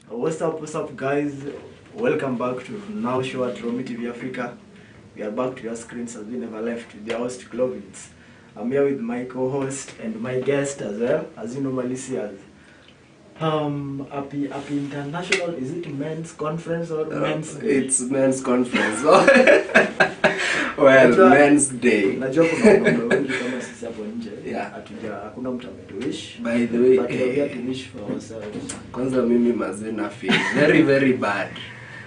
What's up, guys? Welcome back to Nyaumboh at Romi TV Africa. We are back to your screens as we never left with the host Clovince. I'm here with my co-host and my guest as well, as you normally see us. Happy International, is it men's conference or men's day? It's men's conference. Well, men's day. Najua kuna mambo mengi kama sisi hapo nje. Yeah. Hakuna mtu ametuwish. By the way, but we are here to wish for ourselves. Kwanza mimi mazena feel very bad.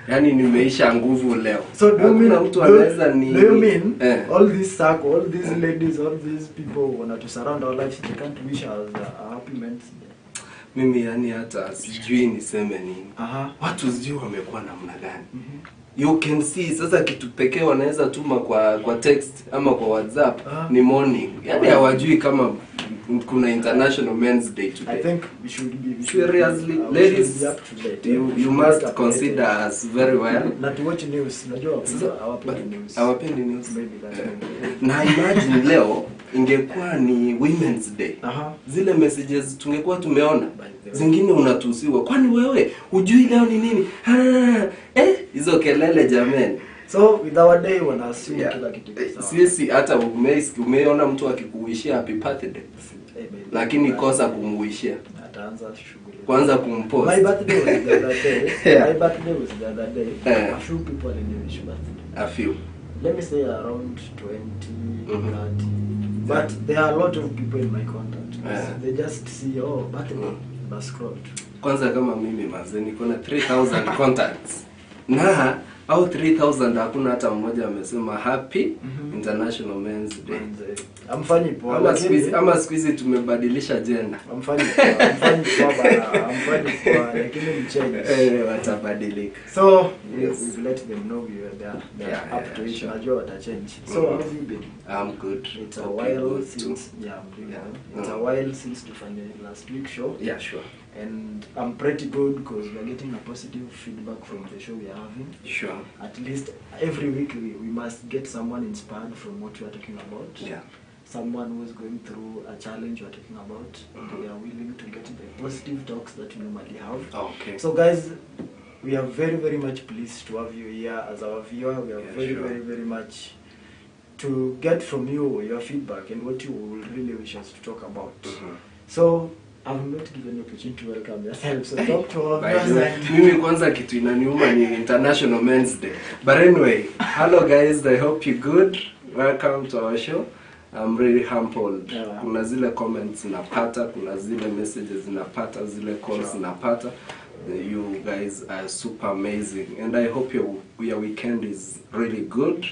Yani nimeisha nguvu leo. So do you mean mtu anaweza ni do you mean all these circle, all these ladies, all these people want to surround our lives, they can't wish us a happy men's day? Mimi yani hata sijui niseme nini. Watu sijui wamekuwa namna gani. You can see sasa kitu pekee wanaweza tuma kwa text ama kwa WhatsApp ni morning. Yani hawajui kama kuna International Men's Day today. I think we should be seriously, ladies, be up to date. You must consider us very well. Not to watch news. Najua news. Hawapendi news. Maybe that. Na imagine leo ingekuwa ni Women's Day. Zile messages tungekuwa tumeona. Zingine unatusiwa. Kwani wewe hujui leo ni nini? Hizo kelele jameni. So with our day wanasema kila kitu sawa. Sisi hata umeona mtu akikuwishia happy birthday. Lakini kosa kumuwishia. Ataanza shughuli. Kwanza kumpost. My birthday was the other day. My birthday was the other day. A few people didn't wish birthday. A few. Let me say around 20, 30. But there are a lot of people in my contact. They just see, oh, birthday, but scroll. Kwanza kama mimi manze niko na 3000 contacts. Na au 3000 hakuna hata mmoja amesema happy International Men's Day. Amfanyi poa. Ama squeeze tumebadilisha jenda. Amfanyi poa bana. Amfanyi poa lakini mchange. Watabadilika. So we let them know we are there. They are up to it. Najua watachange. So how have you been? I'm good. It's a while since it's a while since tufanye last week show. Yeah, sure. And I'm pretty good because we're getting a positive feedback from the show we are having. Sure. At least every week we must get someone inspired from what we are talking about. Yeah. Someone who is going through a challenge we are talking about. And they are willing to get the positive talks that we normally have. Okay. So guys, we are very much pleased to have you here as our viewer. We are very much to get from you your feedback and what you will really wish us to talk about. So I'm not given the opportunity to welcome yourself, so talk to us. Mimi kwanza kitu inaniuma ni International Men's Day. But anyway, hello guys, I hope you're good. Welcome to our show. I'm really humbled. Kuna zile comments napata, kuna zile messages napata, zile calls napata. You guys are super amazing, and I hope your weekend is really good.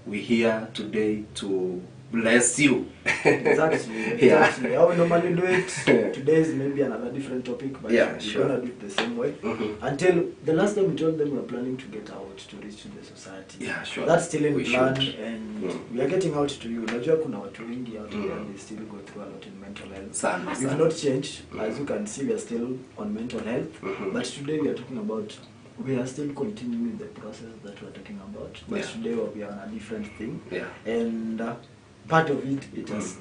We're here today to bless you. Exactly. How we normally do it. Today is maybe another different topic, but we're gonna do it the same way. Until the last time we told them we're planning to get out to reach to the society. Yeah, sure. That's still in plan, and we are getting out to you. Najua kuna watu wengi out there, they still go through a lot in mental health. We've not changed. As you can see, we are still on mental health. But today we are talking about, we are still continuing the process that we're talking about. But today we are on a different thing. And part of it is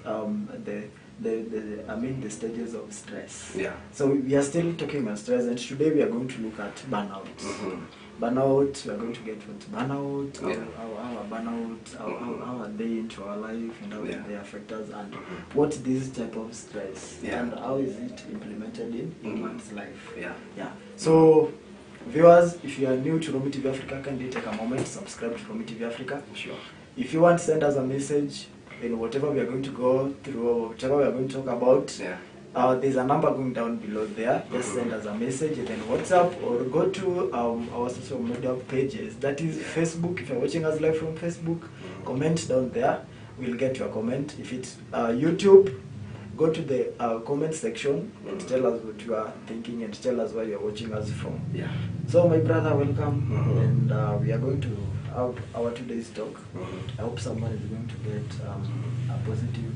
the stages of stress. So we are still talking about stress, and today we are going to look at burnout. Burnout, we are going to get what burnout, our burnout, how are they into our life, and how they affect us, and what this type of stress, and how is it implemented in human's life. So viewers, if you are new to Romi TV Africa, can you take a moment, subscribe to Romi TV Africa? Sure. If you want to send us a message in whatever we are going to go through, or whatever we are going to talk about, there's a number going down below there. Just send us a message, and then WhatsApp, or go to our social media pages. That is Facebook. If you're watching us live from Facebook, comment down there. We'll get your comment. If it's YouTube, go to the comment section and tell us what you are thinking, and tell us where you're watching us from. So my brother, welcome, and we are going to have our today's talk. I hope someone is going to get a positive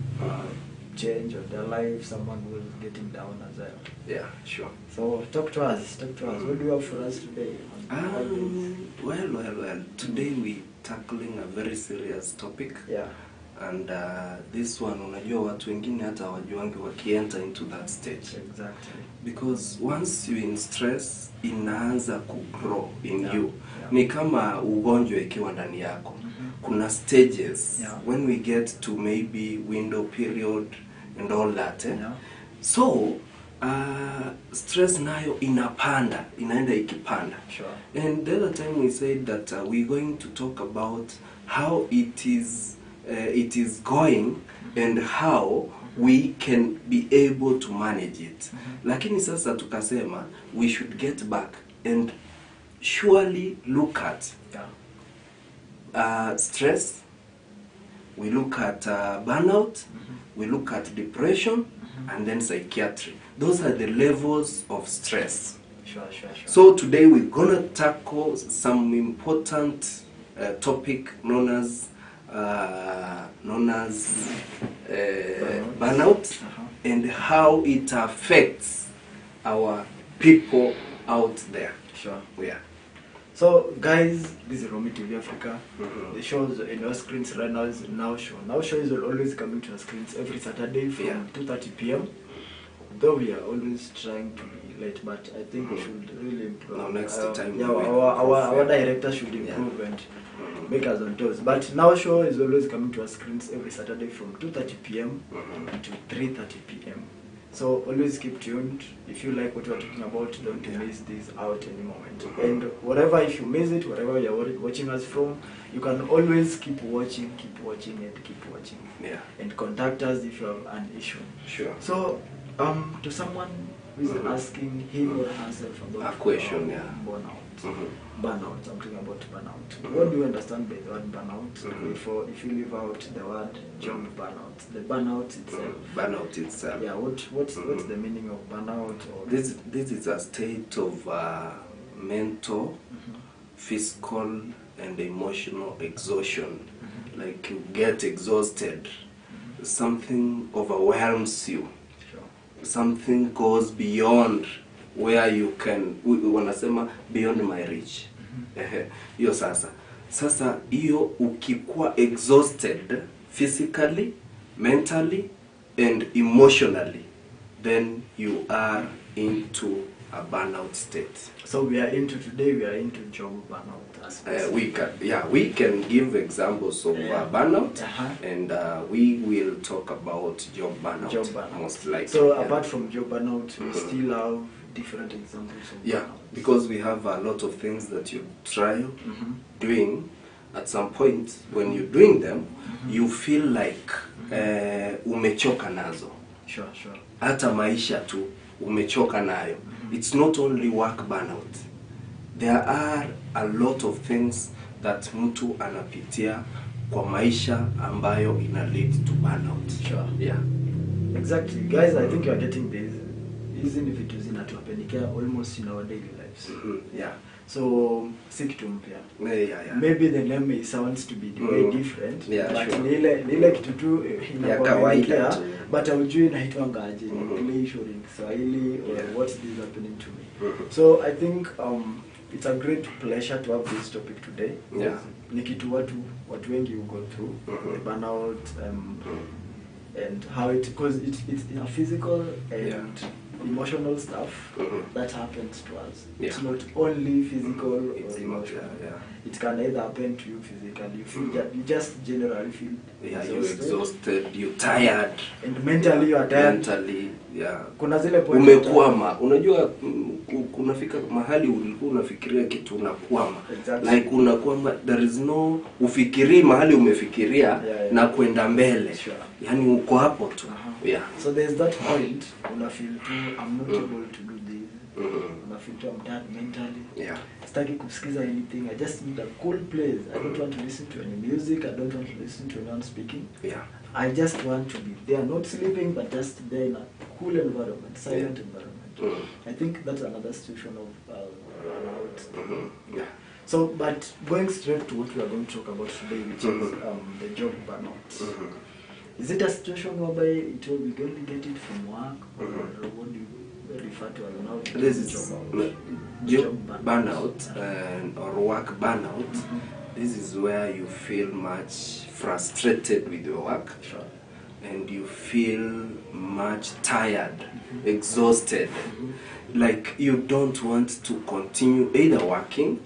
change of their life, someone who is getting down as well. Yeah, sure. So talk to us. What do you have for us today? Well. Today we're tackling a very serious topic. And this one, unajua watu wengine hata wajuangi wakienter into that stage. Exactly. Because once you in stress, inaanza kugrow in you. Ni kama ugonjwa ikiwa ndani yako. Kuna stages when we get to maybe window period and all that. So, stress nayo inapanda, inaenda ikipanda. Sure. And the other time we said that we're going to talk about how it is going and how we can be able to manage it. Lakini sasa tukasema we should get back and surely look at stress, we look at burnout, we look at depression, and then psychiatry. Those are the levels of stress. Sure. So today we're gonna tackle some important topic known as burnout and how it affects our people out there. Sure. Yeah. So guys, this is Romy TV Africa. The shows in your screens right now is Nyaumboh. Nyaumboh is always coming to our screens every Saturday from 2:30 p.m. Though we are always trying to be late, but I think we should really improve. Now next time, our director should improve and make us on toes. But Nyaumboh is always coming to our screens every Saturday from 2:30 p.m. to 3:30 p.m. So always keep tuned. If you like what we are talking about, don't miss this out any moment. And whatever, if you miss it, wherever you are watching us from, you can always keep watching and keep watching. Yeah. And contact us if you have an issue. Sure. So, to someone who is asking him or herself about a question, burnout. Burnout. I'm talking about burnout. What do you understand by the word burnout? If you leave out the word job burnout, the burnout itself. Burnout itself. Yeah. What's the meaning of burnout? Or this is a state of mental, physical, and emotional exhaustion. Like you get exhausted, something overwhelms you. Something goes beyond where you can, wanasema beyond my reach. Hiyo sasa hiyo ukikuwa exhausted physically, mentally and emotionally, then you are into a burnout state. So we are into job burnout. We can give examples of burnout, and we will talk about job burnout, most likely. So apart from job burnout, we still have different examples of burnout. Because we have a lot of things that you try doing. At some point, when you're doing them, you feel like umechoka nazo. Sure. Hata maisha tu umechoka nayo. It's not only work burnout. There are a lot of things that mtu anapitia kwa maisha ambayo ina lead to burnout. Sure. Yeah. Exactly. Guys, I think you are getting this. Isn't if it is in almost in our daily lives. Yeah. So, sick to mpya. Yeah. Maybe the name sounds to be way different. Yeah, but sure. Nile kitu tu kawaida. But haujui inaitwanga aje in English or in Kiswahili or what is happening to me. So I think it's a great pleasure to have this topic today. Yeah. Ni kitu watu wengi will go through the burnout and how because it's a physical and emotional stuff that happens to us. Yeah. It's not only physical or emotional. Yeah. It can either happen to you physically. You feel you just generally feel you're exhausted, you're tired, and mentally you are tired. Mentally, yeah. Kuna zile point umekwama. Unajua kunafika mahali ulikuwa unafikiria kitu unakwama. Exactly. Like unakwama, there is no ufikiri mahali umefikiria na kwenda mbele. Sure. Yani uko hapo tu. Yeah. So there's that point when I feel I'm not able to do this. When I feel I'm tired mentally. Yeah. Staki kusikiza anything. I just need a cool place. I don't want to listen to any music. I don't want to listen to anyone speaking. Yeah. I just want to be there, not sleeping, but just there in a cool environment, silent environment. I think that's another situation of burnout. Yeah. So, but going straight to what we are going to talk about today, which is the job burnout. Is it a situation whereby we can only get it from work, or what do you refer to as now? This is job burnout or work burnout. this is where you feel much frustrated with your work. Sure. And you feel much tired, exhausted. Like you don't want to continue either working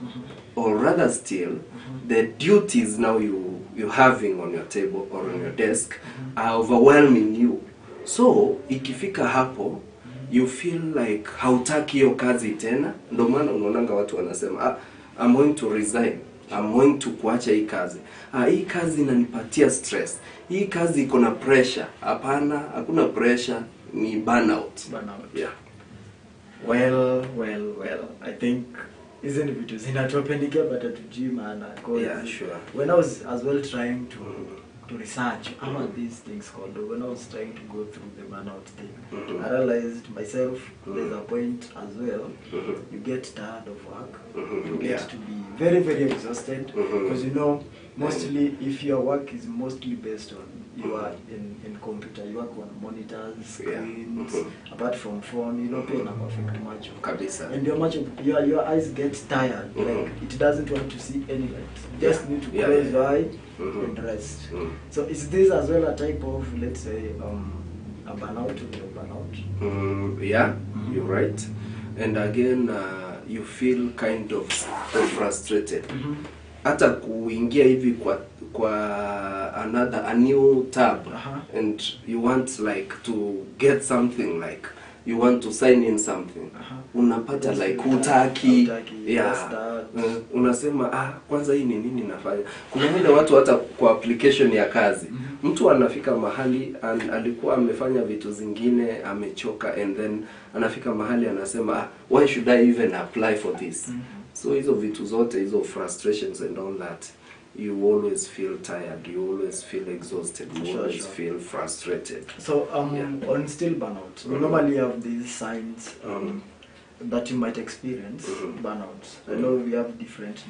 or rather still the duties now you're having on your table or on your desk are overwhelming you. So ikifika hapo you feel like hautaki hiyo kazi tena. Ndio maana unaonanga watu wanasema I'm going to resign, I'm going to kuacha hii kazi. Hii kazi inanipatia stress, hii kazi iko na pressure. Hapana, hakuna pressure, ni burnout. Yeah. Well, I think isn't vitu zinatupendekea but hatujui maana. Yeah, sure. When I was as well trying to research about these things called, when I was trying to go through the burnout thing, I realized myself there's a point as well, you get tired of work, you get to be very, very exhausted, because you know, mostly if your work is mostly based on, you are in computer, you work on monitors, screens, apart from phone, you don't pay enough affect much of, and your eyes get tired, like it doesn't want to see any light, you just need to close your eye and rest. So is this as well a type of, let's say, a burnout or a burnout? Yeah, you're right. And again, you feel kind of frustrated. Hata kuingia hivi kwa a new tab, and you want like to get something, like you want to sign in something, unapata like hutaki, unasema kwanza hii ni nini nafanya. Kuna wale watu hata kwa application ya kazi, mtu anafika mahali alikuwa amefanya vitu zingine, amechoka, and then anafika mahali anasema why should I even apply for this? So hizo vitu zote, hizo frustrations and all that, you always feel tired, you always feel exhausted, you always feel frustrated. So on still burnout, we normally have these signs that you might experience burnout. I know we have different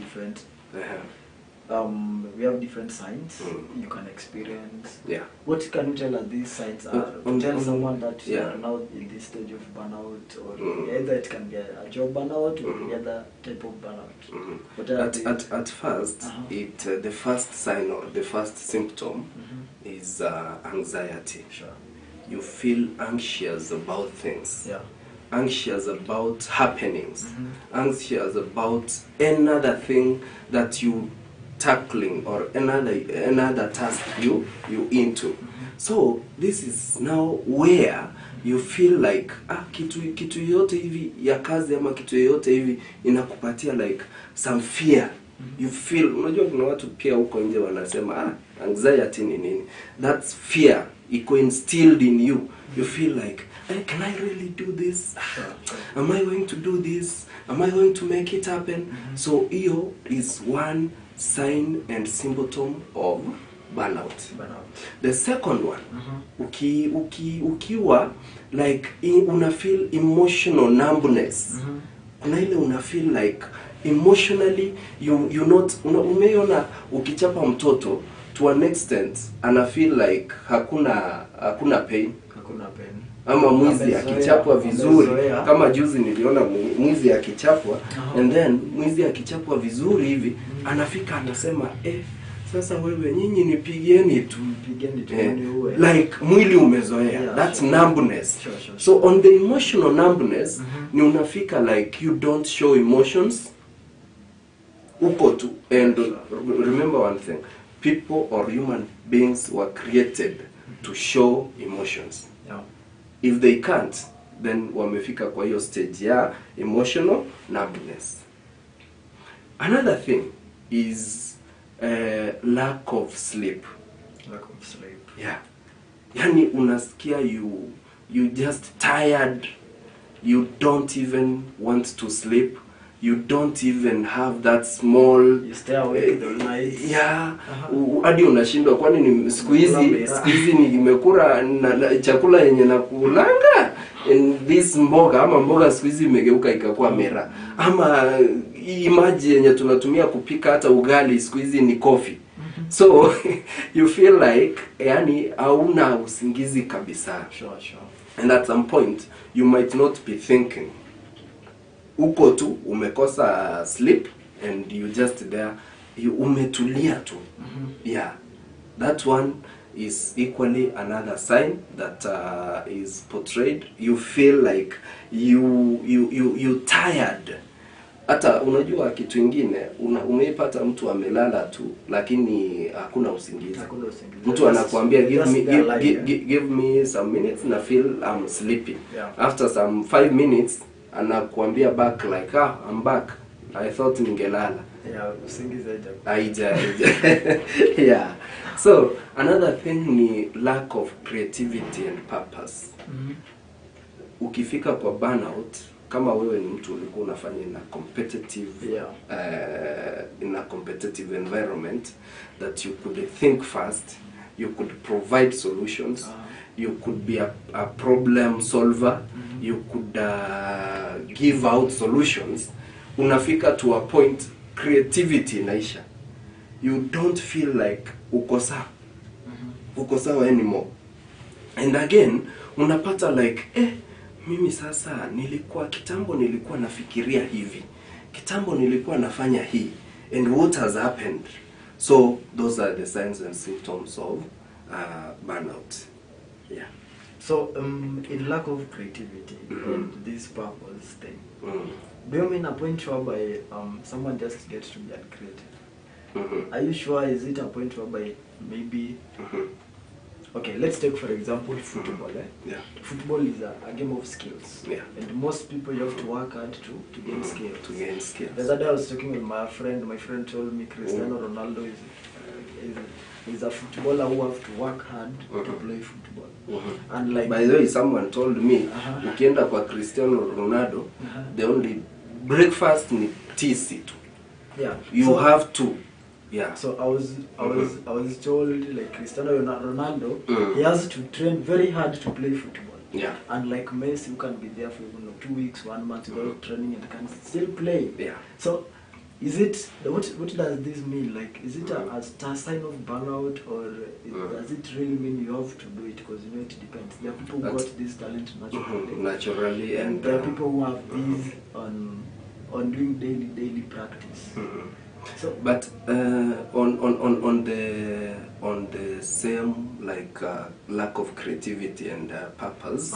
we have different signs you can experience. What can you tell us these signs are? Tell someone that you are now in this stage of burnout, or either it can be a job burnout or any other type of burnout. At first, the first sign or the first symptom is anxiety. Sure. You feel anxious about things. Anxious about happenings. Anxious about another thing that you tackling, or another task you into. So this is now where you feel like kitu yote hivi ya kazi ama kitu yote hivi inakupatia like some fear. You feel, unajua kuna watu pia huko nje wanasema anxiety ni nini? That's fear iko instilled in you. You feel like, can I really do this? Am I going to do this? Am I going to make it happen? So hiyo is one sign and symptom of burnout. The second one, ukiwa like una feel emotional numbness. Kuna ile una feel like emotionally you not umeona ukichapa mtoto to an extent ana feel like hakuna pain. Ama mwizi akichapwa vizuri, kama juzi niliona mwizi akichapwa, and then mwizi akichapwa vizuri hivi anafika anasema sasa wewe nyinyi nipigieni tu, like mwili umezoea. That's numbness. So on the emotional numbness, ni unafika like you don't show emotions uko tu. And remember one thing, people or human beings were created to show emotions. If they can't, then wamefika kwa hiyo stage ya emotional numbness. Another thing is lack of sleep. Yani unasikia you just tired, you don't even want to sleep, you don't even have that small, you stay awake all night. Hadi unashindwa kwani ni siku hizi nimekula na chakula yenye nakulanga, and this mboga siku hizi imegeuka ikakuwa mera, ama maji yenye tunatumia kupika hata ugali siku hizi ni coffee. So you feel like yani hauna usingizi kabisa. And at some point you might not be thinking, uko tu umekosa sleep, and you just there umetulia tu. Yeah, that one is equally another sign that is portrayed. You feel like you tired. Hata unajua kitu kingine, umeipata mtu amelala tu lakini hakuna usingizi. Mtu anakuambia give me some minutes na feel I'm sleeping. After some 5 minutes anakuambia back like I'm back. I thought ningelala. Yeah, usingizi haija. Yeah. So another thing ni lack of creativity and purpose. Ukifika kwa burnout, kama wewe ni mtu ulikuwa unafanya in a competitive in a competitive environment, that you could think fast, you could provide solutions, you could be a problem solver, you could give out solutions. Unafika to a point creativity inaisha. You don't feel like uko sawa anymore. And again unapata like mimi sasa kitambo nilikuwa nafikiria hivi, kitambo nilikuwa nafanya hii, and what has happened? So those are the signs and symptoms of burnout. Yeah. So in lack of creativity and this purpose thing, do you mean a point whereby someone just gets to be uncreative? Are you sure? Is it a point whereby maybe okay, let's take for example football. Yeah. Football is a game of skills. Yeah. And most people, you have to work hard to gain skills. To gain skills. The other day I was talking with my friend. My friend told me Cristiano Ronaldo is a footballer who have to work hard to play football. And like, by the way, someone told me ukienda kwa Cristiano Ronaldo, the only breakfast ni tisi tu. Yeah. You have to. Yeah. So I was told like Cristiano Ronaldo, he has to train very hard to play football. Yeah. And like Messi, who can be there for 2 weeks, 1 month without training and can still play. Yeah. So is it what does this mean? Like, is it a sign of burnout, or does it really mean you have to do it? Because it depends. There are people who got this talent naturally, and there are people who have this on doing daily practice. So, but on the same like lack of creativity and purpose,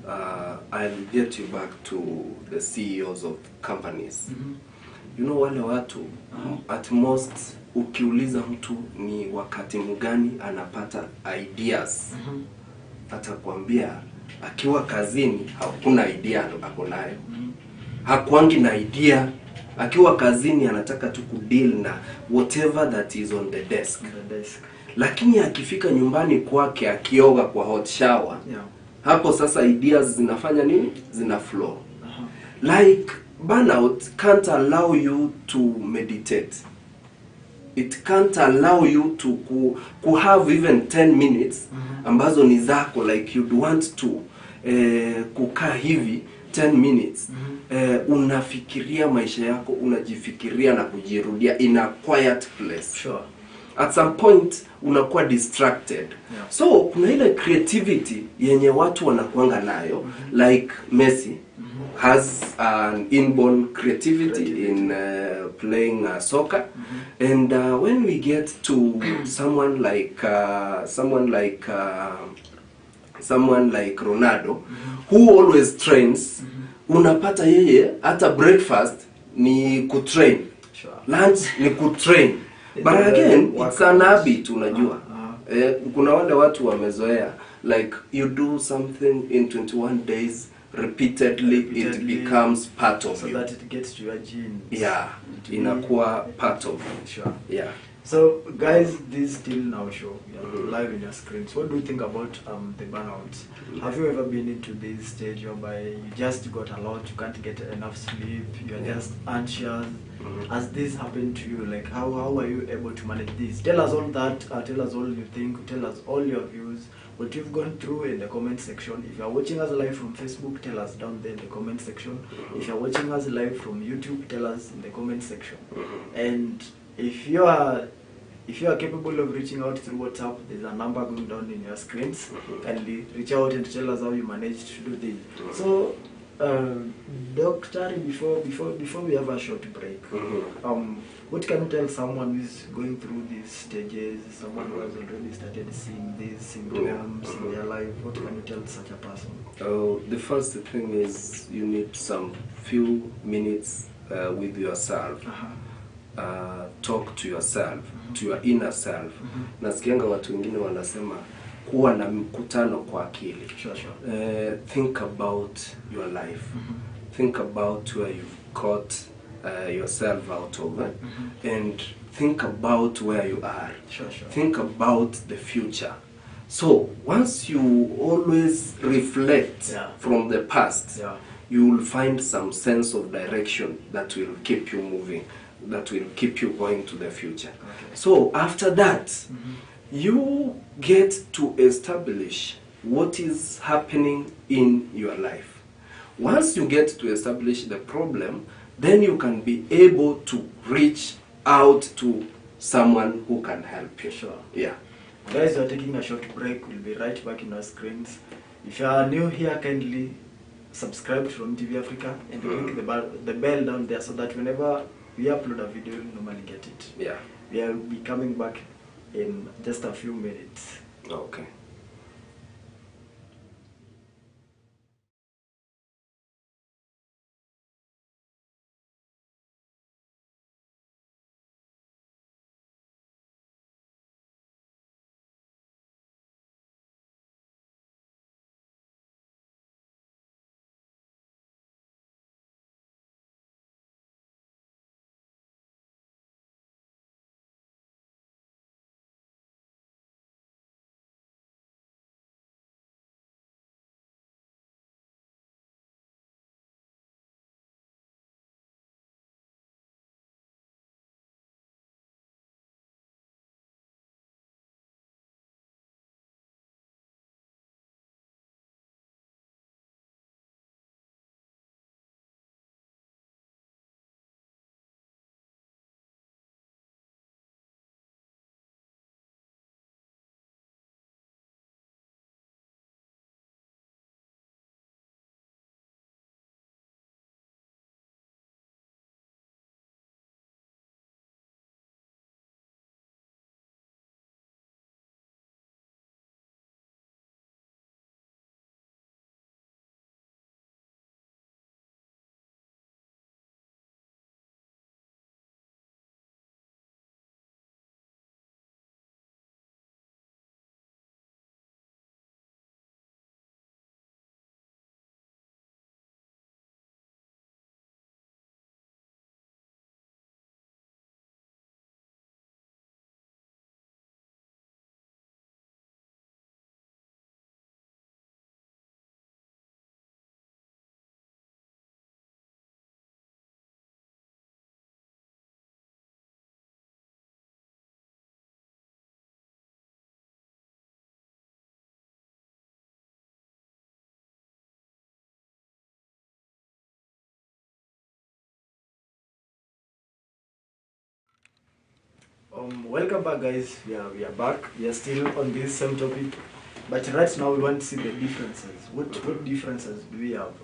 I'll get you back to the CEOs of companies. You know, wale watu at most ukiuliza mtu ni wakati mgani anapata ideas, atakwambia akiwa kazini hakuna idea ako nayo. Hakuangi na idea. Akiwa kazini anataka tu kudeal na whatever that is on the desk. Lakini akifika nyumbani kwake akioga kwa hot shower, hapo sasa ideas zinafanya nini? Zina flow. Like burnout can't allow you to meditate. It can't allow you to have even 10 minutes ambazo ni zako, like you'd want to kukaa hivi 10 minutes. Unafikiria maisha yako, unajifikiria na kujirudia in a quiet place. Sure. At some point unakuwa distracted. So kuna ile creativity yenye watu wanakuanga nayo, like Messi has an inborn creativity in playing soccer. And when we get to someone like Ronaldo, who always trains, unapata yeye hata breakfast ni kutrain, lunch ni kutrain. But again, it's an habit, unajua. Kuna wale watu wamezoea, like you do something in 21 days repeatedly, it becomes part of so you. So that it gets to your genes. Yeah, inakuwa part of. Sure. Yeah. So guys, this is still now show. Live in your screens. What do you think about the burnout? Have you ever been into this stage whereby you just got a lot, you can't get enough sleep, you are just anxious? Has this happened to you? Like how are you able to manage this? Tell us all that, tell us all you think, tell us all your views, what you've gone through in the comment section. If you are watching us live from Facebook, tell us down there in the comment section. If you are watching us live from YouTube, tell us in the comment section. And if you are capable of reaching out through WhatsApp, there's a number going down in your screens. Kindly reach out and tell us how you managed to do this. So Doctor, before we have a short break, what can you tell someone who is going through these stages, someone who has already started seeing these symptoms in their life? What can you tell such a person? The first thing is you need some few minutes with yourself. Talk to yourself, to your inner self. Nasikianga watu wengine wanasema kuwa na mkutano kwa akili. Think about your life. Think about where you've got yourself out of, and think about where you are. Think about the future. So once you always reflect from the past, you will find some sense of direction that will keep you moving, that will keep you going to the future. So after that, you get to establish what is happening in your life. Once you get to establish the problem, then you can be able to reach out to someone who can help you. Yeah. Guys, we are taking a short break. We'll be right back in our screens. If you are new here, kindly subscribe from TV Africa and click the bell down there so that whenever we upload a video, you normally get it. Yeah. We will be coming back in just a few minutes. Okay. Welcome back, guys. We are back. We are still on this same topic, but right now we want to see the differences. What differences do we have?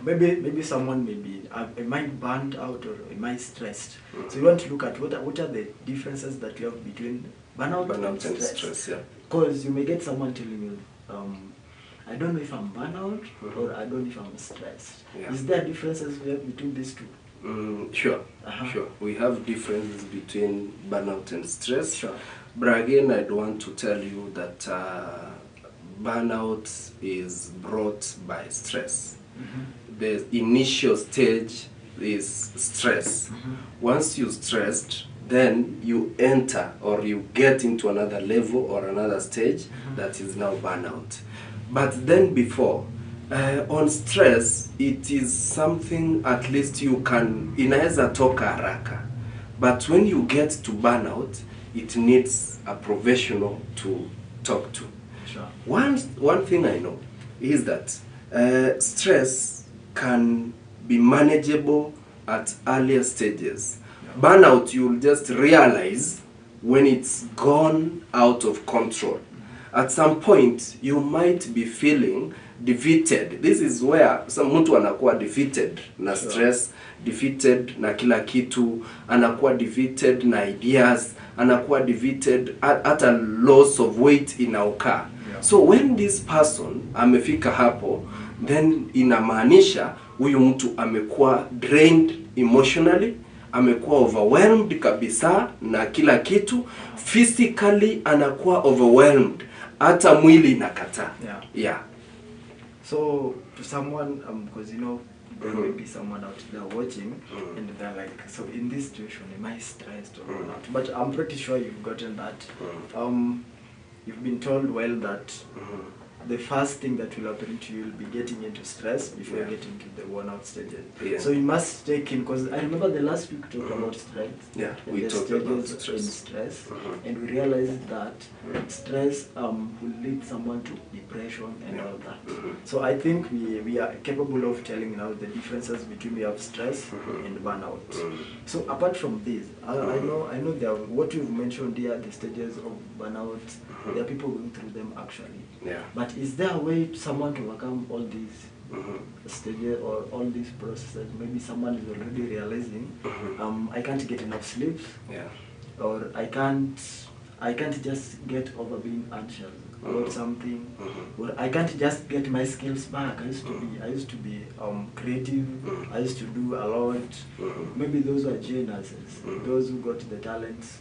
Maybe someone may be am I burnt out or am I stressed? So we want to look at what are the differences that you have between burnout and stress. Because you may get someone telling you, I don't know if I'm burnout or I don't know if I'm stressed. Is there differences we have between these two? Sure. We have differences between burnout and stress. But again, I'd want to tell you that burnout is brought by stress. The initial stage is stress. Once you're stressed, then you enter or you get into another level or another stage that is now burnout. But then before, on stress, it is something at least you can inaweza toka haraka. But when you get to burnout, it needs a professional to talk to. One thing I know is that stress can be manageable at earlier stages. Burnout, you'll just realize when it's gone out of control. At some point, you might be feeling defeated. This is where mtu anakuwa defeated na stress, defeated na kila kitu, anakuwa defeated na ideas, anakuwa defeated at a loss of weight inaokaa. So when this person amefika hapo, then inamaanisha huyu mtu amekuwa drained emotionally, amekuwa overwhelmed kabisa na kila kitu, physically anakuwa overwhelmed, hata mwili inakataa. Yeah. So to someone, because you know there may be someone out there watching, and they're like, so in this situation, am I stressed or not? But I'm pretty sure you've gotten that. You've been told well that the first thing that will happen to you will be getting into stress before getting to the worn-out stages. So you must take in, because I remember the last week we talked about stress. And we the talked stages about stress. in stress, and we realized that stress will lead someone to depression and all that. So I think we are capable of telling now the differences between we have stress and burnout. So apart from this, I know there are, what you've mentioned here, the stages of burnout. There are people going through them actually. But is there a way someone to overcome all these stages or all these processes? Maybe someone is already realizing, I can't get enough sleep, or I can't just get over being anxious about something, or I can't just get my skills back. I used to be creative. I used to do a lot. Maybe those were geniuses, those who got the talents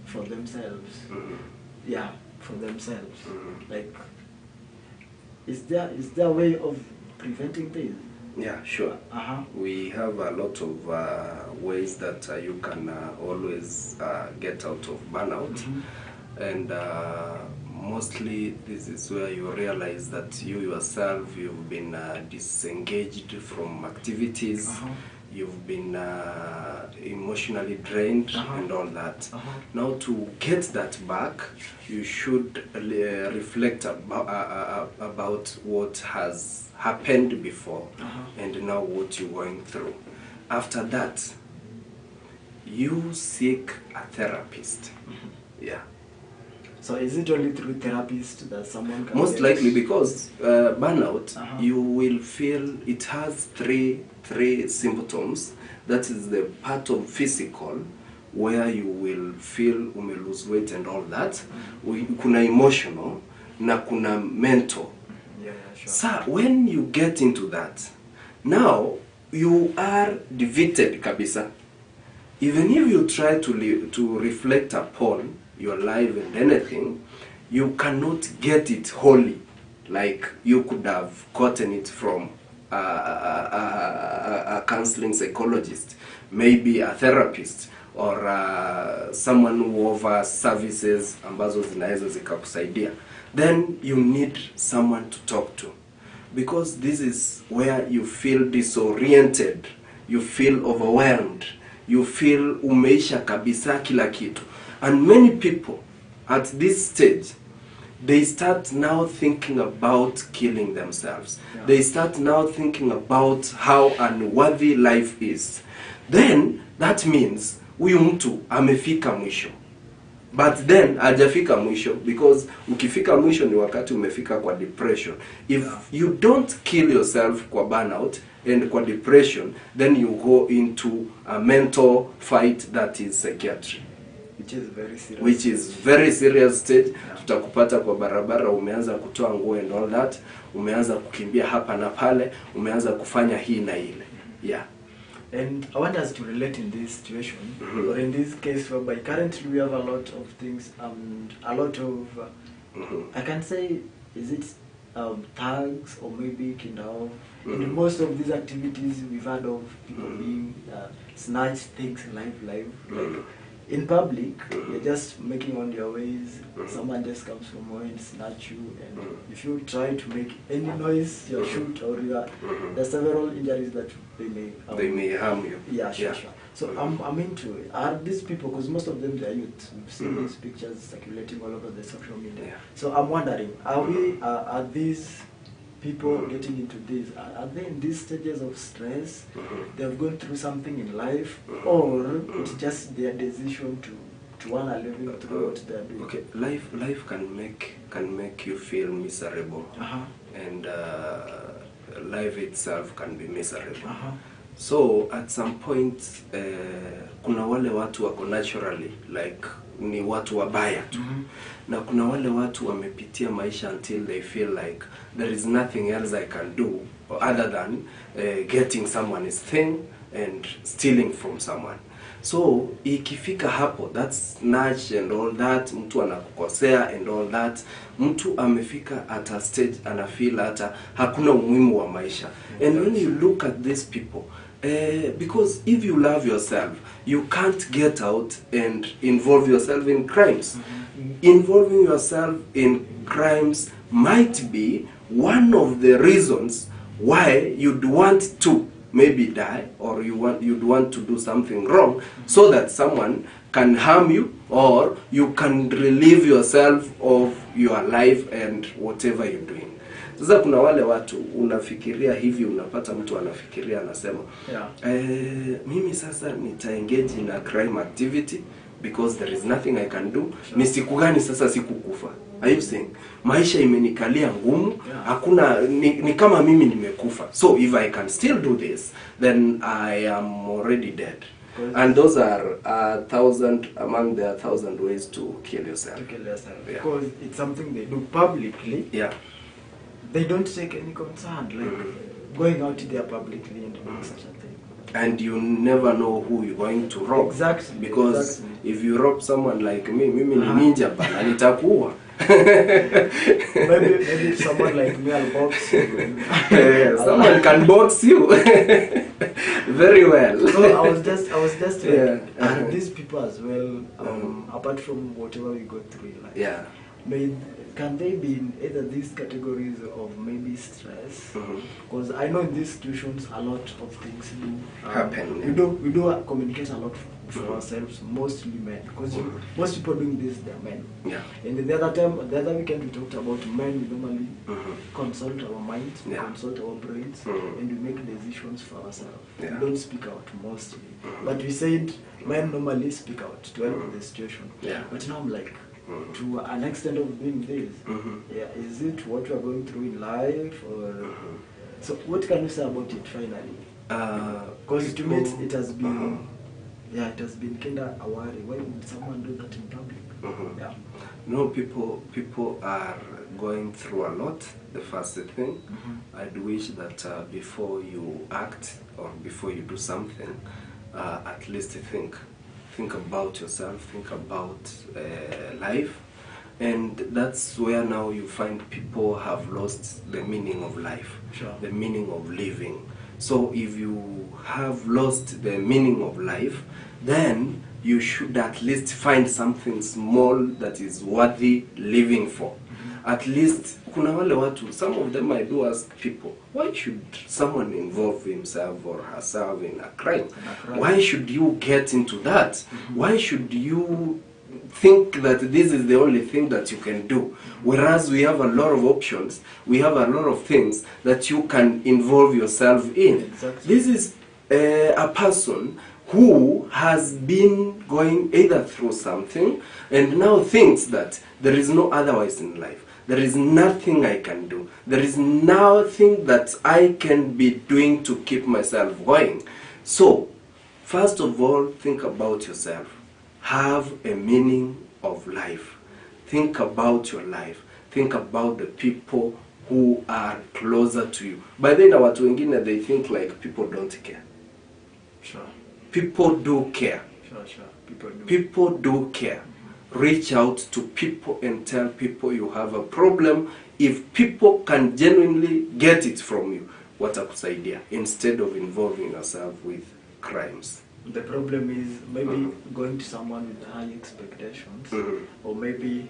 for themselves. For themselves. Like, is there a way of preventing this? Yeah, sure. We have a lot of ways that you can always get out of burnout, and mostly this is where you realize that you yourself, you've been disengaged from activities. You've been emotionally drained and all that. Now to get that back, you should reflect about what has happened before and now what you're going through. After that, you seek a therapist. So is it only through therapist that someone can most likely, because burnout, you will feel it has three symptoms. That is the part of physical, where you will feel lose weight and all that. Kuna emotional na kuna mental. So when you get into that, now you are defeated kabisa. Even if you try to reflect upon your life and anything, you cannot get it wholly like you could have gotten it from a counseling psychologist, maybe a therapist, or someone who offers services ambazo zinaweza zikakusaidia. Then you need someone to talk to, because this is where you feel disoriented, you feel overwhelmed, you feel umeisha kabisa kila kitu. And many people at this stage, they start now thinking about killing themselves. They start now thinking about how unworthy life is. Then that means huyu mtu amefika mwisho. But then hajafika mwisho, because ukifika mwisho ni wakati umefika kwa depression. If you don't kill yourself kwa burnout and kwa depression, then you go into a mental fight that is psychiatry. Which is very serious stage. Tutakupata kwa barabara, umeanza kutoa nguo and all that, umeanza kukimbia hapa na pale, umeanza kufanya hii na ile. And I want us to relate in this situation, or in this case whereby currently we have a lot of things, a lot of, I can say, is it tags or maybe kindao. In most of these activities we've heard of people being snatched things live, like in public, you're just making on your ways, someone just comes from nowhere and snatch you, and if you try to make any noise, you're shoot, or there's several injuries that they may harm you. Sure. So I'm into it. Are these people, because most of them they are youth, we've seen these pictures circulating all over the social media. So I'm wondering, are these people getting into this? Are they in these stages of stress? They've gone through something in life, or it's just their decision to want to live through what they're doing? Okay, life can make can make you feel miserable. And life itself can be miserable. So at some point kuna wale watu wako naturally like ni watu wabaya tu. Na kuna wale watu wamepitia maisha until they feel like there is nothing else I can do other than getting someone's thing and stealing from someone. So ikifika hapo, that's nudge and all that, mtu anakukosea and all that, mtu amefika at a stage anafeel hata hakuna umuhimu wa maisha. And when you look at these people, because if you love yourself, you can't get out and involve yourself in crimes. Involving yourself in crimes might be one of the reasons why you'd want to maybe die, or you'd want to do something wrong so that someone can harm you, or you can relieve yourself of your life and whatever you're doing. Sasa kuna wale watu unafikiria hivi, unapata mtu anafikiria anasema mimi sasa nitaengage in a crime activity because there is nothing I can do. Ni siku gani sasa sikukufa? Are you saying maisha imenikalia ngumu, hakuna ni kama mimi nimekufa. So if I can still do this, then I am already dead. And those are 1,000 among the 1,000 ways to kill yourself. To kill yourself. Because it's something they do publicly. They don't take any concern, like going out there publicly and doing such a thing. And you never know who you're going to rob. Exactly. Because if you rob someone like me, mimi ni ninja bana, nitakuwa. maybe someone like me will box you. Someone can box you. Very well. So I was just like, and these people as well, apart from whatever we go through in life, can they be in either these categories of maybe stress? Because I know in these situations a lot of things do happen. We do communicate a lot for ourselves, mostly men, because most people doing this, they're men. And the other weekend we talked about men. We normally consult our minds, consult our brains, and we make decisions for ourselves. We don't speak out mostly, but we said men normally speak out to help with the situation. But now I'm like, to an extent of doing this, is it what we are going through in life, or so? What can you say about it finally? Because to me it has been, it has been kinda a worry. Why would someone do that in public? No, people are going through a lot. The first thing, I'd wish that before you act or before you do something, at least think about yourself, think about life. And that's where now you find people have lost the meaning of life, the meaning of living. So if you have lost the meaning of life, then you should at least find something small that is worthy living for. At least, kuna wale watu, some of them I do ask people, why should someone involve himself or herself in a crime? Why should you get into that? Why should you think that this is the only thing that you can do? Whereas we have a lot of options, we have a lot of things that you can involve yourself in. This is a person who has been going either through something and now thinks that there is no otherwise in life. There is nothing I can do. There is nothing that I can be doing to keep myself going. So, first of all, think about yourself. Have a meaning of life. Think about your life. Think about the people who are closer to you. By then, watu wengine, they think like people don't care. People do care. People do care. Reach out to people and tell people you have a problem. If people can genuinely get it from you, watakusaidia, instead of involving yourself with crimes. The problem is maybe going to someone with high expectations, or maybe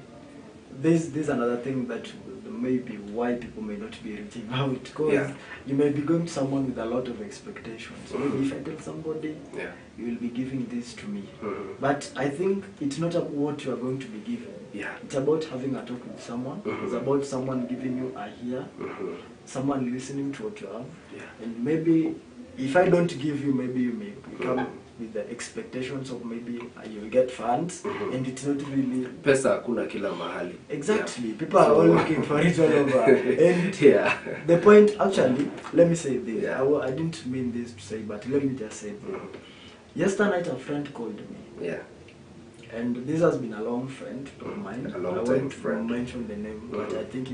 this is another thing that maybe why people may not be reaching out, because you may be going to someone with a lot of expectations. Maybe if I tell somebody, you will be giving this to me, but I think it's not about what you are going to be given. It's about having a talk with someone. It's about someone giving you a ear, someone listening to what you have, and maybe if I don't give you, maybe you may become with the expectations of maybe you'll get funds, and it's not really pesa hakuna kila mahali. Exactly. Yeah. People are all looking for it all over. And the point, actually, let me say this. I didn't mean this to say, but let me just say this. Yesterday night a friend called me. Yeah. And this has been a long friend of mine. A long time friend. I won't mention the name, but I think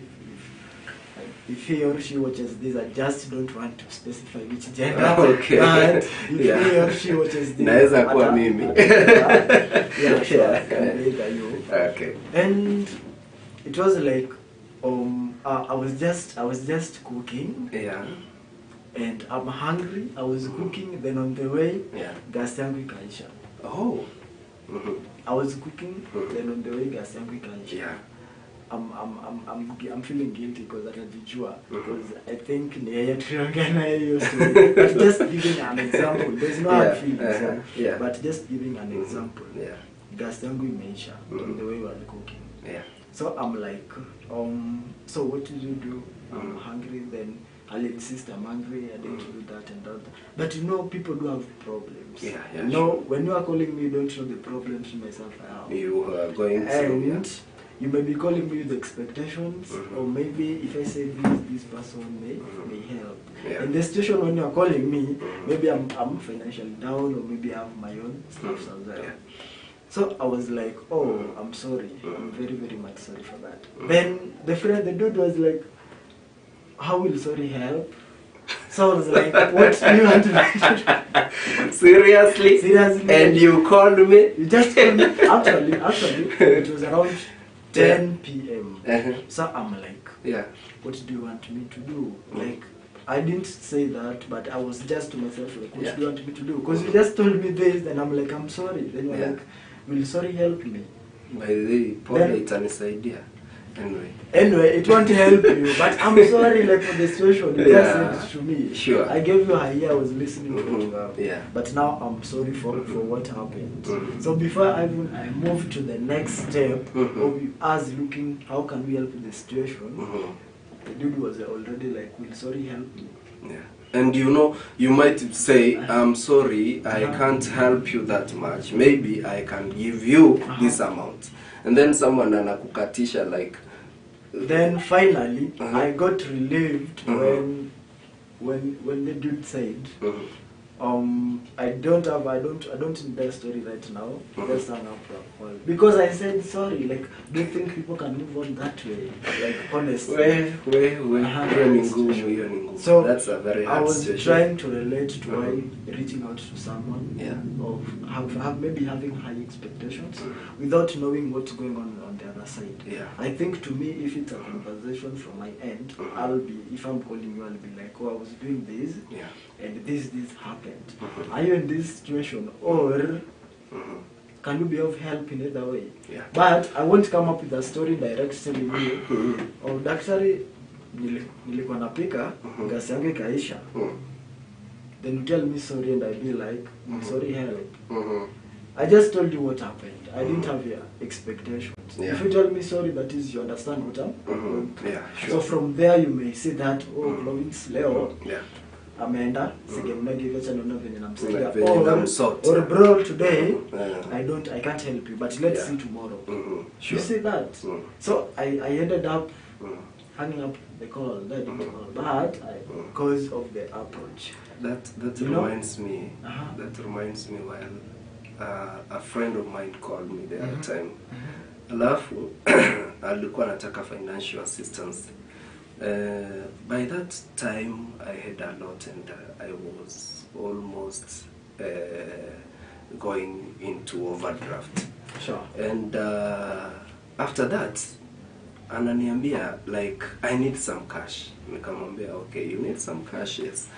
if he or she watches this, I just don't want to specify which gender. Okay. But if he or she watches this, naweza kuwa mimi. Yeah, sure. I can be either you. Okay. And it was like, I was just cooking. Yeah. And I'm hungry. I was cooking. Then on the way, gas yangu ikaisha. Oh. I was cooking. Then on the way, gas yangu ikaisha. Yeah. I'm feeling guilty because atajijua, because I think ni yeye tunaongea na hiyo story. But just giving an example. There's no hard feelings. But just giving an example. Yeah. Gas yangu imeisha on the way we were cooking. Yeah. So I'm like, so what did you do? I'm hungry. Then I'll insist I'm hungry. I didn't do that and that. But you know, people do have problems. Yeah. You know, when you are calling me, you don't know the problems myself I have. You are going through. And you may be calling me with expectations, or maybe if I say this person may help. Yeah. In the situation when you are calling me, maybe I'm financially down, or maybe I have my own stuff somewhere. Yeah. So I was like, oh, I'm sorry. I'm very, very much sorry for that. Then the dude was like, how will sorry help? So I was like, what do you want to do? Seriously? Seriously? And you called me? You just called me. Actually, it was around 10 p.m. So I'm like, what do you want me to do? Like, I didn't say that, but I was just to myself like, what do you want me to do? Because you just told me this, and I'm like, I'm sorry. Then you're like, will sorry help me? By the way, it's an idea. Anyway, it won't help you, but I'm sorry like for the situation. You just said it to me. Sure. I gave you a year, I was listening to it. But now I'm sorry for what happened. So before I moved to the next step of us looking how can we help the situation, the dude was already like, will sorry help me? Yeah. And you know, you might say, I'm sorry, I can't help you that much. Maybe I can give you this amount. And then someone anakukatisha like... Then finally, I got relieved when the dude said, I don't need that story right now. Let's hang up the call. Because I said sorry. Like, do you think people can move on that way? Like, honestly. So that's a very hard situation. I was trying to relate to why reaching out to someone of maybe having high expectations without knowing what's going on the other side. I think to me, if it's a conversation from my end, if I'm calling you, I'll be like, oh, I was doing this, and this happened. Are you in this situation, or can you be of help in either way? But I won't come up with a story direct telling you, oh, daktari, nilikuwa napika, gas yangu ikaisha. Then you tell me sorry and I be like, sorry, help. I just told you what happened. I didn't have your expectations. If you tell me sorry, that is, you understand what I'm going through. So from there you may say that, oh, Clovince leo, Amanda, or bro, today, I can't help you, but let's see tomorrow. You see that? So I ended up hanging up the call, but because of the approach. That reminds me. That reminds me when a friend of mine called me the other time. Alafu alikuwa anataka financial assistance. By that time I had a lot and I was almost going into overdraft. Sure. And after that ananiambia like I need some cash. Nikamwambia okay, you need some cash, yes.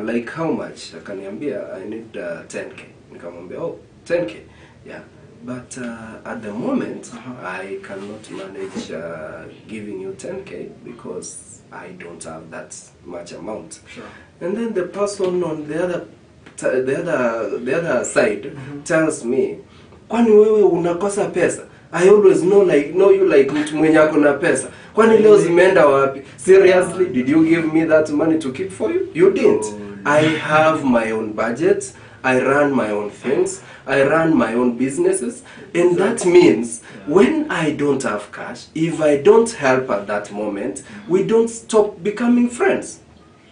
Like how much? Akaniambia I need 10k. Nikamwambia oh, 10k. Yeah. But at the moment, I cannot manage giving you 10k because I don't have that much amount. Sure. And then the person on the other side tells me, kwani wewe unakosa pesa? I always know you like mtu mwenye ako na pesa. Kwani leo zimeenda wapi? Seriously, did you give me that money to keep for you? You didn't. I have my own budget. I run my own things. I run my own businesses. And that means when I don't have cash, if I don't help at that moment, we don't stop becoming friends.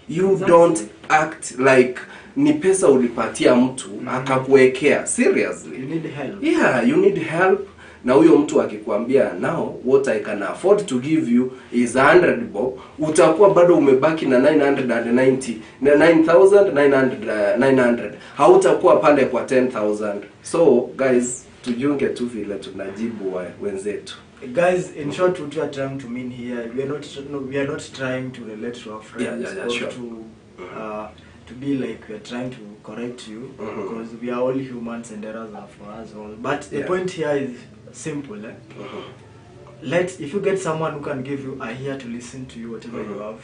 You don't act like ni pesa ulipatia mtu akakuwekea. Seriously. You need help. Yeah, you need help. Na huyo mtu akikwambia now what I can afford to give you is 100 bob, utakuwa bado umebaki na 990 na 9900 hautakuwa pale kwa 10,000. So guys, tujunge tu vile tunajibu wenzetu. Guys, in short, what we are trying to mean here, we are not trying to relate to our friends or sure. to be like we are trying to correct you, because we are all humans and errors are for us all. But the point here is simple. If you get someone who can give you a ear to listen to you, whatever you have,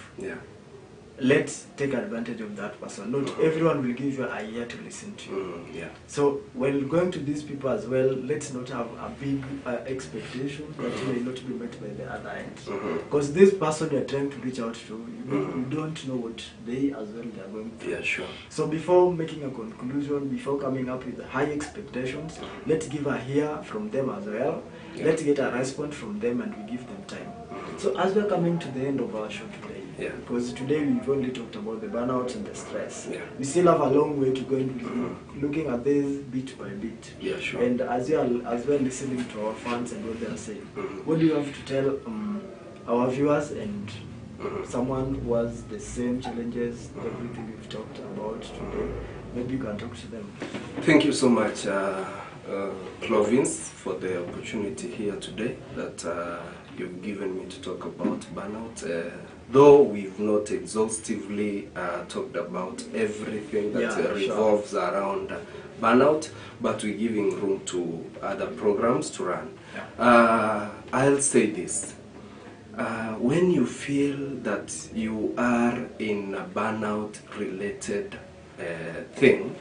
let's take advantage of that person. Not everyone will give you a ear to listen to you. So when going to these people as well, let's not have a big expectation that may not be met by the other end. Because this person you are trying to reach out to, you don't know what they as well they are going through. So before making a conclusion, before coming up with high expectations, let's give a ear from them as well. Let's get a response from them and we give them time. So as we are coming to the end of our show today, because today we've only talked about the burnout and the stress. We still have a long way to go into looking at this bit by bit. And as we're listening to our fans and what they are saying, what do you have to tell our viewers and someone who has the same challenges, everything we've talked about today? Maybe you can talk to them. Thank you so much, Clovince, for the opportunity here today that you've given me to talk about burnout. Though we've not exhaustively talked about everything that revolves around burnout, but we're giving room to other programs to run. I'll say this. When you feel that you are in a burnout related thing,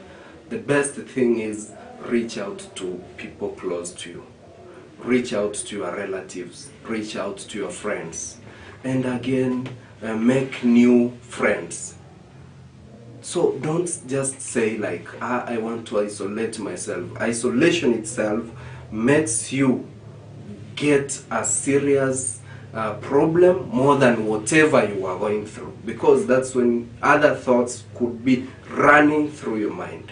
the best thing is reach out to people close to you. Reach out to your relatives, reach out to your friends, and again, make new friends. So don't just say like, I want to isolate myself. Isolation itself makes you get a serious problem more than whatever you are going through, because that's when other thoughts could be running through your mind.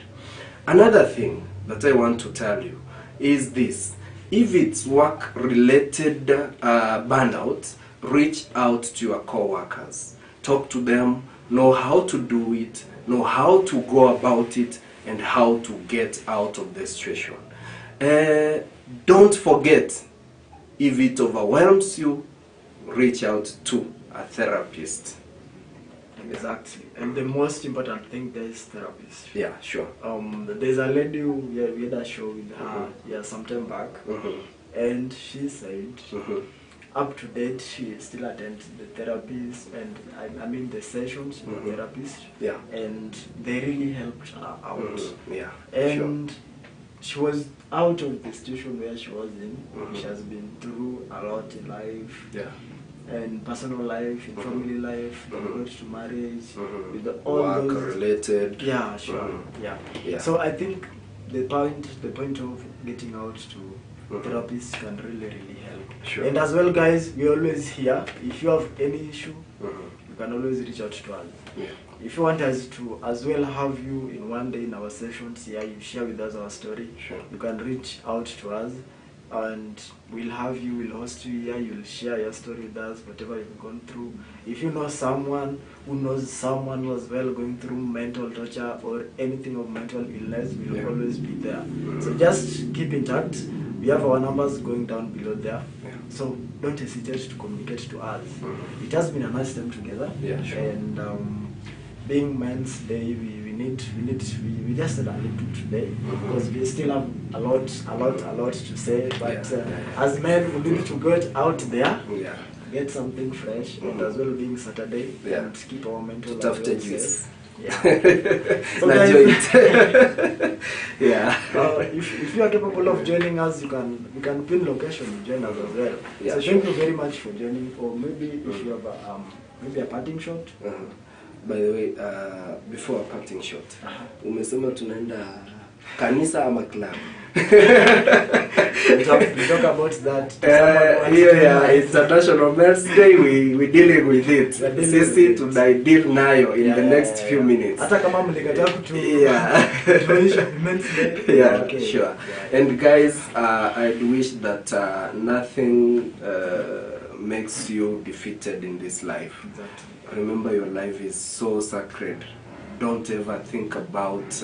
Another thing that I want to tell you is this. If it's work-related burnout, reach out to your co-workers. Talk to them, know how to do it, know how to go about it, and how to get out of the situation. Don't forget, if it overwhelms you, reach out to a therapist. Exactly. And the most important thing there is therapist. Yeah, sure. There's a lady we had a show with her some time back, and she said up to date she still attends the therapist and I mean the sessions with the therapist, and they really helped her out. And she was out of the situation where she was in. She has been through a lot in life. And personal life, in family life, the road to marriage, with all work those related. So I think the point of getting out to therapists can really help. And as well, guys, we always here. If you have any issue, you can always reach out to us. If you want us to as well have you in one day in our sessions here, you share with us our story. You can reach out to us. And we'll have you, we'll host you here, you'll share your story with us, whatever you've gone through. If you know someone who knows someone who as well going through mental torture or anything of mental illness, we'll always be there. So just keep in touch. We have our numbers going down below there. So don't hesitate to communicate to us. It has been a nice time together. And being Men's Day, we just said a little today because we still have a lot to say. But as men, we need to get out there, get something fresh, and as well being Saturday, and keep our mental health safe. So guys, if you are capable of joining us, we can pin location and join us as well. So thank you very much for joining. Or maybe if you have maybe a parting shot. By the way, before a parting shot, umesema tunaenda kanisa ama club? we talk about that. International Men's Day, we dealing with it. Sisi tunaidil nayo in the next few minutes. Hata kama mlikataa kutu Men's Day. Yeah, okay, sure. Yeah. And guys, I'd wish that nothing makes you defeated in this life. Exactly. Remember, your life is so sacred. Don't ever think about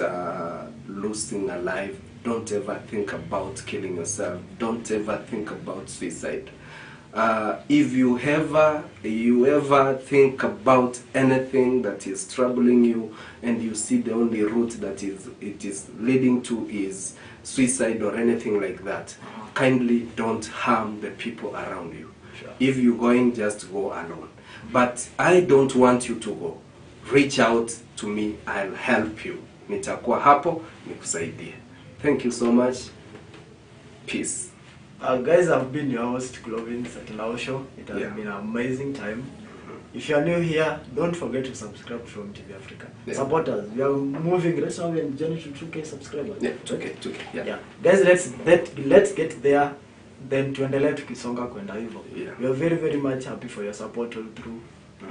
losing a life. Don't ever think about killing yourself. Don't ever think about suicide. If you ever think about anything that is troubling you, and you see the only route that it is leading to is suicide or anything like that, kindly don't harm the people around you. Sure. If you're going, just go alone. But I don't want you to go. Reach out to me, I'll help you. Nitakuwa hapo nikusaidie. Thank you so much. Peace. Guys, I've been your host Clovince at Nyaumboh. It has been an amazing time. If you are new here, don't forget to subscribe from TV Africa. Support us. We are moving. Let's now journey to 2K subscribers. Yeah, 2K. Yeah. Guys, let's get there. Then tuendelee tukisonga kwenda hivyo. We are very, very much happy for your support all through,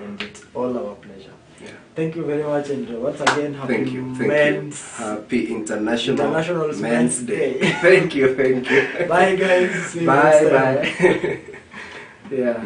and it's all our pleasure. Yeah. Thank you very much, and once again, happy International Men's Day. Day. Thank you. Bye, guys. See you bye. next time. Yeah.